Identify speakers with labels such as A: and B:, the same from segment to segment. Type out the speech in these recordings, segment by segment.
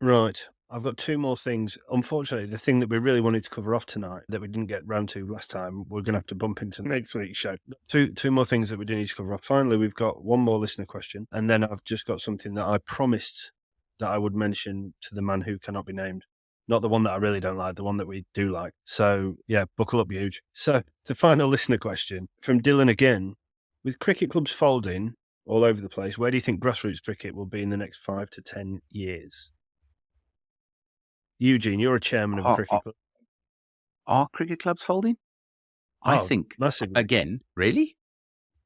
A: Right. I've got two more things. Unfortunately, the thing that we really wanted to cover off tonight that we didn't get round to last time, we're going to have to bump into next week's show. Two more things that we do need to cover off. Finally, we've got one more listener question, and then I've just got something that I promised that I would mention to the man who cannot be named. Not the one that I really don't like, the one that we do like. So, yeah, buckle up, huge. So, the final listener question from Dylan again. With cricket clubs folding all over the place, where do you think grassroots cricket will be in the next 5 to 10 years? Eugene, you're a chairman of a cricket club.
B: Are cricket clubs folding? I think
A: massively.
B: Again, really?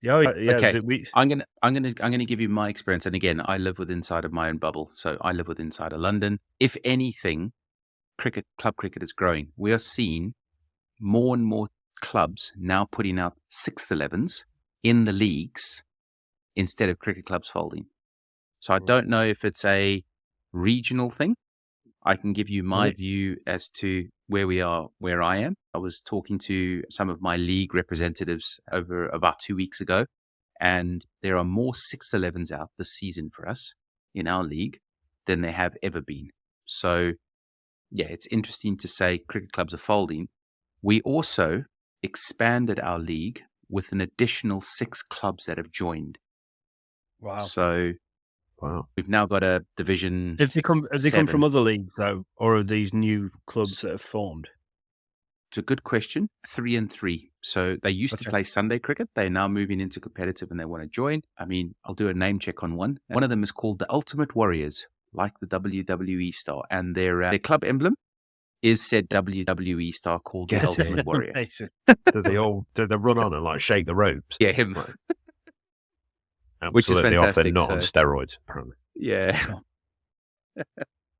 A: Yeah,
B: okay. I'm gonna give you my experience. And again, I live within inside of my own bubble, so I live within inside of London. If anything, club cricket is growing. We are seeing more and more clubs now putting out 6th 11s in the leagues instead of cricket clubs folding. So I don't know if it's a regional thing. I can give you my view as to where we are, where I am. I was talking to some of my league representatives over about 2 weeks ago, and there are more 6th 11s out this season for us in our league than there have ever been. So, yeah, it's interesting to say cricket clubs are folding. We also expanded our league with an additional 6 clubs that have joined.
A: Wow.
B: So,
C: wow,
B: we've now got a division.
A: Have they come from other leagues, though, or are these new clubs that have formed?
B: It's a good question. 3 and 3. So they used to play Sunday cricket. They're now moving into competitive and they want to join. I mean, I'll do a name check on one. One of them is called the Ultimate Warriors, like the WWE star. And their club emblem is said WWE star called the Ultimate Warrior.
C: Do they run on and like shake the ropes?
B: Yeah, him.
C: Absolutely,
B: which is fantastic.
C: They're not on steroids, apparently.
B: Yeah.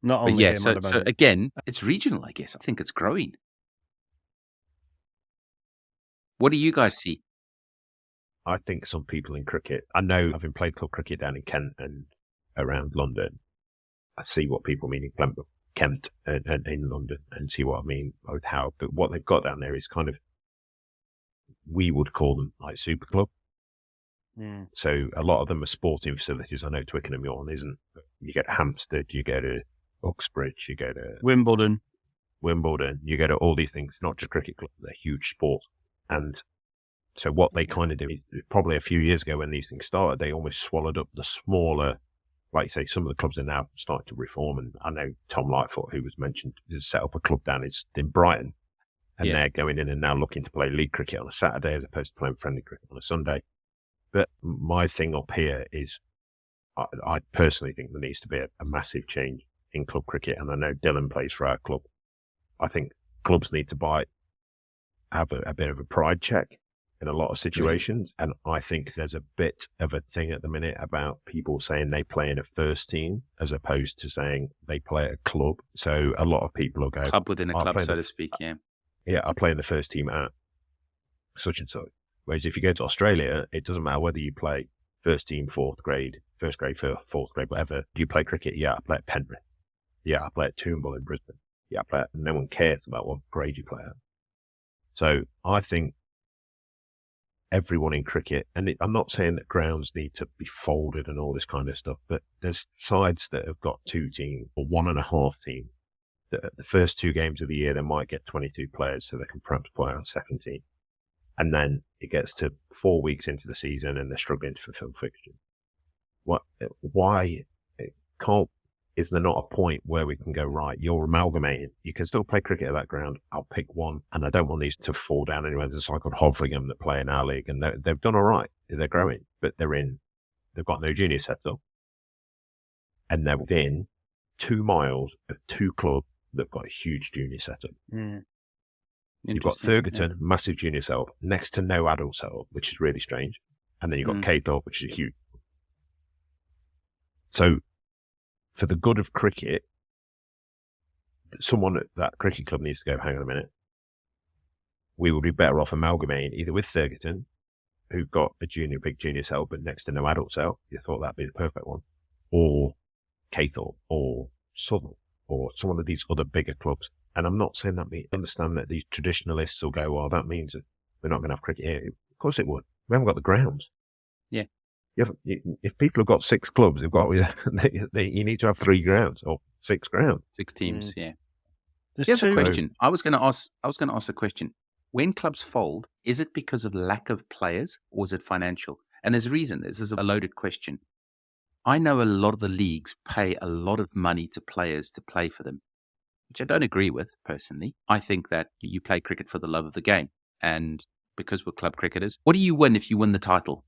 A: Not on.
B: But yeah, so again, it's regional, I guess. I think it's growing. What do you guys see?
C: I think some people in cricket, I know, having played club cricket down in Kent and around London, I see what people mean in Kent and in London and see what I mean with how, but what they've got down there is kind of, we would call them like super club. So a lot of them are sporting facilities. I know Twickenham Yawn isn't. You go to Hampstead, you go to Uxbridge, you go to
A: Wimbledon,
C: you go to all these things, not just cricket clubs, they're huge sports. And so what they kind of do is, probably a few years ago when these things started, they almost swallowed up the smaller, like you say, some of the clubs are now starting to reform. And I know Tom Lightfoot, who was mentioned, has set up a club down in Brighton. And they're going in and now looking to play league cricket on a Saturday as opposed to playing friendly cricket on a Sunday. But my thing up here is, I personally think there needs to be a massive change in club cricket. And I know Dylan plays for our club. I think clubs need to have a bit of a pride check in a lot of situations. And I think there's a bit of a thing at the minute about people saying they play in a first team as opposed to saying they play at a club. So a lot of people will go...
B: Club within a club, so to speak, yeah.
C: Yeah, I play in the first team at such and such. Whereas if you go to Australia, it doesn't matter whether you play first team, fourth grade, fourth grade, whatever. Do you play cricket? Yeah, I play at Penrith. Yeah, I play at Toombul in Brisbane. Yeah, I play at... No one cares about what grade you play at. So I think everyone in cricket, and I'm not saying that grounds need to be folded and all this kind of stuff, but there's sides that have got 2 teams or 1.5 teams that at the first 2 games of the year, they might get 22 players so they can perhaps play on second team. And then it gets to 4 weeks into the season and they're struggling to fulfill fixtures. Why is there not a point where we can go, right, you're amalgamating. You can still play cricket at that ground. I'll pick one. And I don't want these to fall down anywhere. There's a side called Hovringham that play in our league and they've done all right. They're growing, but they've got no junior set up. And they're within 2 miles of 2 clubs that've got a huge junior setup. You've got Thurgerton, massive junior setup, next to no adult setup, which is really strange. And then you've got K-Dog, which is huge. So, for the good of cricket, someone at that cricket club needs to go, hang on a minute. We would be better off amalgamating either with Thurgerton, who've got a big junior setup, but next to no adult setup. You thought that'd be the perfect one. Or K-Thorpe, or Southern, or some of these other bigger clubs. And I'm not saying that we understand that these traditionalists will go, well, that means that we're not going to have cricket here. Of course it would. We haven't got the grounds.
B: Yeah.
C: if people have got 6 clubs, they've got you need to have 3 grounds or 6 grounds.
B: 6 teams, yeah.
A: There's
B: Here's a
A: two.
B: question. I was going to ask a question. When clubs fold, is it because of lack of players or is it financial? And there's a reason. This is a loaded question. I know a lot of the leagues pay a lot of money to players to play for them, which I don't agree with personally. I think that you play cricket for the love of the game. And because we're club cricketers, what do you win if you win the title?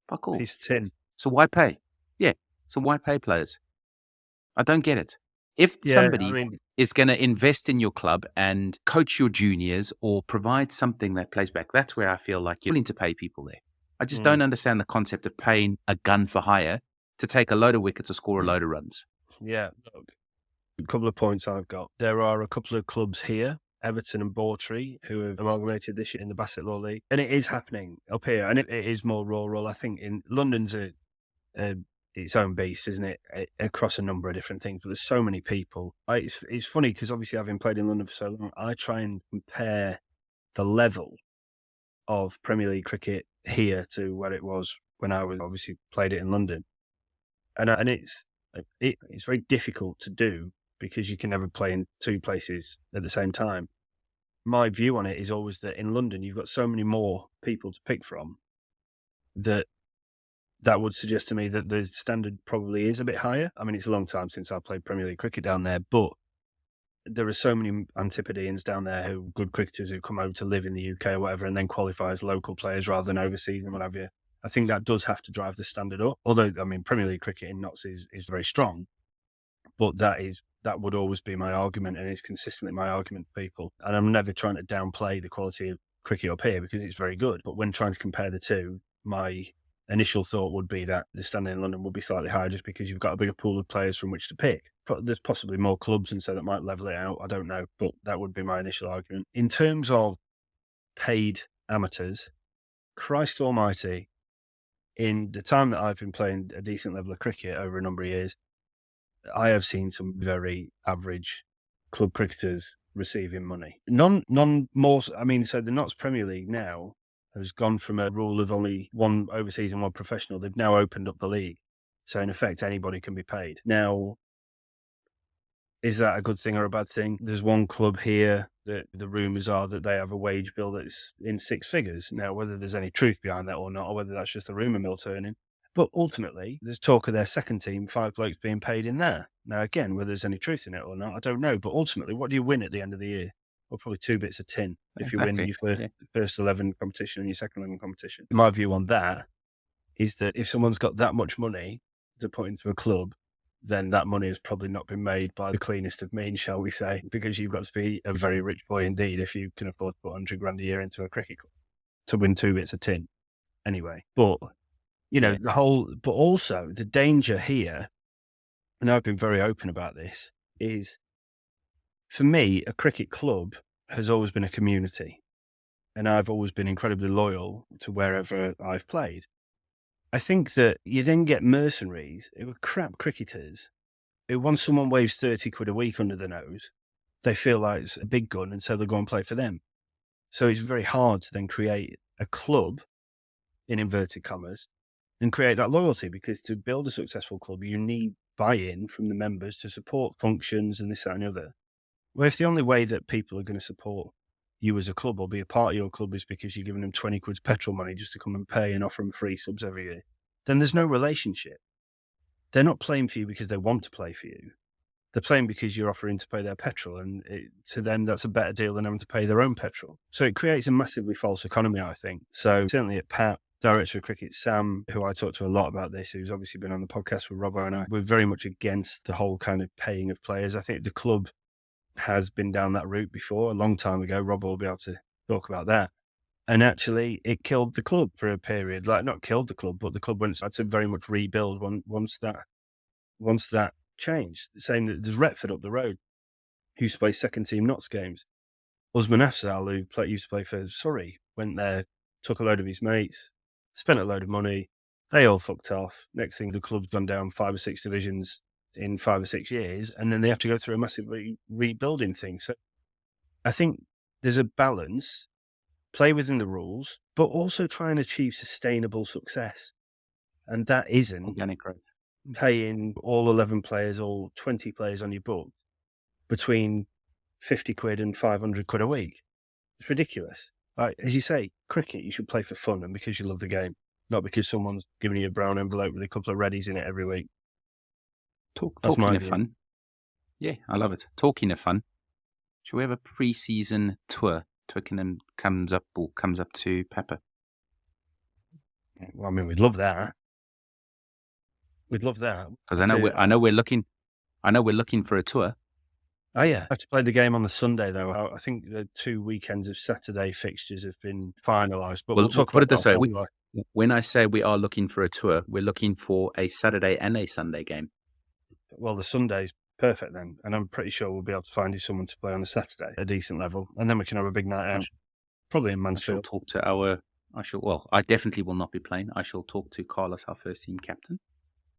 B: Fuck all.
A: Piece of tin.
B: So why pay? Yeah. So why pay players? I don't get it. If
A: Yeah,
B: somebody
A: I mean,
B: is going to invest in your club and coach your juniors or provide something that plays back, that's where I feel like you're willing to pay people there. I just don't understand the concept of paying a gun for hire to take a load of wickets or score a load of runs.
A: yeah. Look, a couple of points I've got. There are a couple of clubs here, Everton and Bawtry, who have amalgamated this year in the Basset Law League. And it is happening up here. And it is more rural. I think in London's its own beast, isn't it? Across a number of different things. But there's so many people. It's funny because obviously having played in London for so long, I try and compare the level of Premier League cricket here to where it was when I was obviously played it in London. And it's very difficult to do because you can never play in 2 places at the same time. My view on it is always that in London, you've got so many more people to pick from that would suggest to me that the standard probably is a bit higher. I mean, it's a long time since I played Premier League cricket down there, but there are so many Antipodeans down there who good cricketers who come over to live in the UK or whatever and then qualify as local players rather than overseas and what have you. I think that does have to drive the standard up. Although, I mean, Premier League cricket in Notts is very strong, but that would always be my argument and is consistently my argument to people. And I'm never trying to downplay the quality of cricket up here because it's very good. But when trying to compare the two, my initial thought would be that the standard in London would be slightly higher just because you've got a bigger pool of players from which to pick. But there's possibly more clubs and so that might level it out. I don't know, but that would be my initial argument. In terms of paid amateurs, Christ almighty, in the time that I've been playing a decent level of cricket over a number of years, I have seen some very average club cricketers receiving money. None more. I mean, so the Notts Premier League now has gone from a rule of only one overseas and one professional. They've now opened up the league. So in effect, anybody can be paid. Now, is that a good thing or a bad thing? There's one club here that the rumours are that they have a wage bill that's in 6 figures. Now, whether there's any truth behind that or not, or whether that's just a rumour mill turning. But ultimately, there's talk of their second team, 5 blokes being paid in there. Now, again, whether there's any truth in it or not, I don't know. But ultimately, what do you win at the end of the year? Well, probably 2 bits of tin if you win your first 11 competition and your second 11 competition. My view on that is that if someone's got that much money to put into a club, then that money has probably not been made by the cleanest of means, shall we say, because you've got to be a very rich boy indeed if you can afford to put 100 grand a year into a cricket club to win 2 bits of tin. Anyway, but, you know, but also the danger here, and I've been very open about this, is for me, a cricket club has always been a community, and I've always been incredibly loyal to wherever I've played. I think that you then get mercenaries who are crap cricketers who, once someone waves 30 quid a week under their nose, they feel like it's a big gun and so they'll go and play for them. So it's very hard to then create a club, in inverted commas, and create that loyalty, because to build a successful club, you need buy-in from the members to support functions and this, that and the other. Well, if the only way that people are going to support you as a club or be a part of your club is because you're giving them 20 quid's petrol money just to come and pay and offer them free subs every year, then there's no relationship. They're not playing for you because they want to play for you. They're playing because you're offering to pay their petrol, and to them, that's a better deal than having to pay their own petrol. So it creates a massively false economy, I think. So certainly at Pat, Director of Cricket, Sam, who I talk to a lot about this, who's obviously been on the podcast with Robbo and I, we're very much against the whole kind of paying of players. I think the club has been down that route before, a long time ago. Robbo will be able to talk about that. And actually, it killed the club for a period. Like, not killed the club, but the club went to very much rebuild once that changed. Same that there's Retford up the road, who used to play second team Notts games. Usman Afzal, who used to play for Surrey, went there, took a load of his mates, spent a load of money. They all fucked off. Next thing, the club's gone down 5 or 6 divisions in 5 or 6 years, and then they have to go through a massive rebuilding thing. So I think there's a balance, play within the rules, but also try and achieve sustainable success. And that isn't
B: Organic growth.
A: paying all 11 players, all 20 players on your book between 50 quid and 500 quid a week. It's ridiculous. Like, as you say, cricket, you should play for fun and because you love the game, not because someone's giving you a brown envelope with a couple of readies in it every week. That's
B: Talking
A: my
B: of
A: view.
B: fun. Yeah, I love it. Talking of fun. Should we have a pre-season tour? Twickenham comes up to Pepper.
A: Well, I mean, we'd love that. We'd love that.
B: Because I know we're looking for a tour.
A: Oh, yeah. I have to play the game on the Sunday, though. I think the 2 weekends of Saturday fixtures have been finalised. But we'll talk
B: put
A: about
B: it this
A: that.
B: way. When I say we are looking for a tour, we're looking for a Saturday and a Sunday game.
A: Well, the Sunday's perfect then. And I'm pretty sure we'll be able to find you someone to play on the Saturday at a decent level. And then we can have a big night out. Probably in Mansfield.
B: I definitely will not be playing. I shall talk to Carlos, our first team captain.